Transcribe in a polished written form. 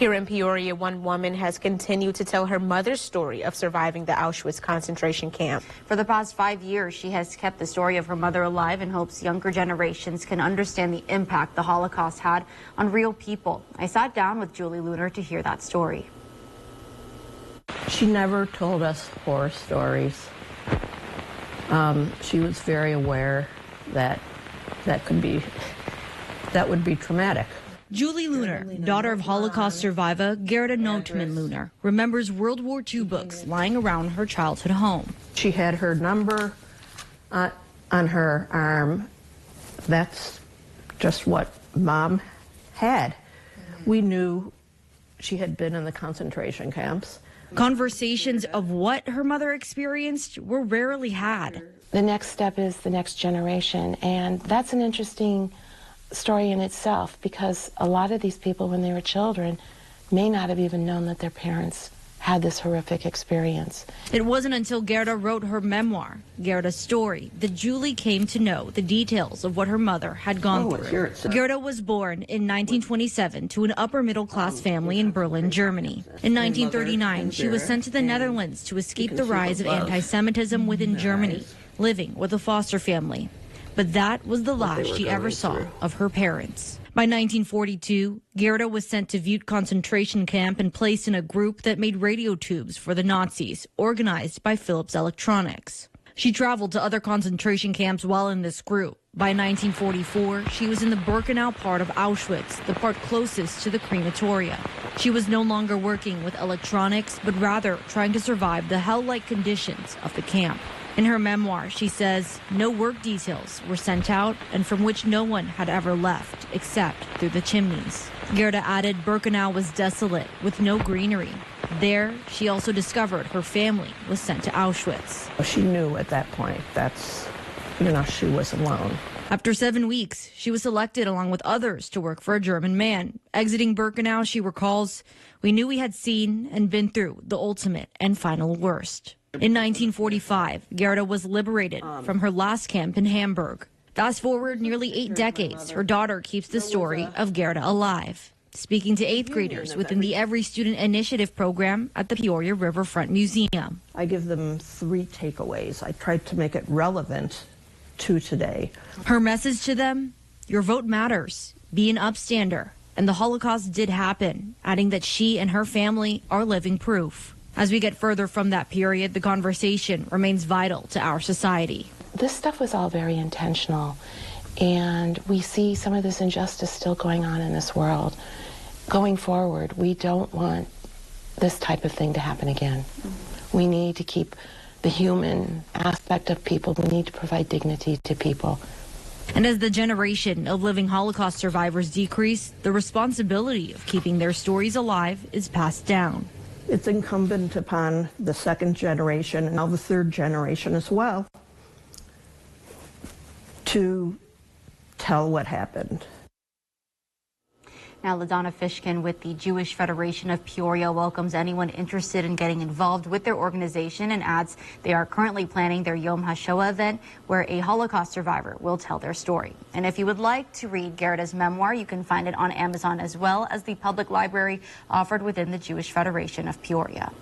Here in Peoria, one woman has continued to tell her mother's story of surviving the Auschwitz concentration camp. For the past 5 years, she has kept the story of her mother alive and hopes younger generations can understand the impact the Holocaust had on real people. I sat down with Julie Lunar to hear that story. She never told us horror stories. She was very aware that that would be traumatic. Julie Lunar, daughter of Holocaust survivor Gerda Notman Lunar, remembers World War II books lying around her childhood home. She had her number on her arm. That's just what Mom had. We knew she had been in the concentration camps. Conversations of what her mother experienced were rarely had. The next step is the next generation, and that's an interesting story in itself, because a lot of these people, when they were children, may not have even known that their parents had this horrific experience. It wasn't until Gerda wrote her memoir, Gerda's Story, that Julie came to know the details of what her mother had gone through. Gerda was born in 1927 to an upper-middle-class family in Berlin, Germany. In 1939, she was sent to the Netherlands to escape the rise of anti-Semitism within Germany, living with a foster family. But that was the last she ever saw of her parents. By 1942, Gerda was sent to Vought concentration camp and placed in a group that made radio tubes for the Nazis, organized by Philips Electronics. She traveled to other concentration camps while in this group. By 1944, she was in the Birkenau part of Auschwitz, the part closest to the crematoria. She was no longer working with electronics, but rather trying to survive the hell-like conditions of the camp. In her memoir, she says no work details were sent out and from which no one had ever left except through the chimneys. Gerda added Birkenau was desolate with no greenery. There, she also discovered her family was sent to Auschwitz. She knew at that point that's, she was alone. After 7 weeks, she was selected along with others to work for a German man. Exiting Birkenau, she recalls, "We knew we had seen and been through the ultimate and final worst." In 1945, Gerda was liberated from her last camp in Hamburg. Fast forward nearly 8 decades, her daughter keeps the story of Gerda alive, speaking to 8th graders within the Every Student Initiative program at the Peoria Riverfront Museum. I give them 3 takeaways. I tried to make it relevant to today. Her message to them, your vote matters, be an upstander, and the Holocaust did happen, adding that she and her family are living proof. As we get further from that period, the conversation remains vital to our society. This stuff was all very intentional, and we see some of this injustice still going on in this world. Going forward, we don't want this type of thing to happen again. We need to keep the human aspect of people. We need to provide dignity to people. And as the generation of living Holocaust survivors decrease, the responsibility of keeping their stories alive is passed down. It's incumbent upon the 2nd generation and now the 3rd generation as well to tell what happened. Now, LaDonna Fishkin with the Jewish Federation of Peoria welcomes anyone interested in getting involved with their organization and adds they are currently planning their Yom HaShoah event where a Holocaust survivor will tell their story. And if you would like to read Gerda's memoir, you can find it on Amazon as well as the public library offered within the Jewish Federation of Peoria.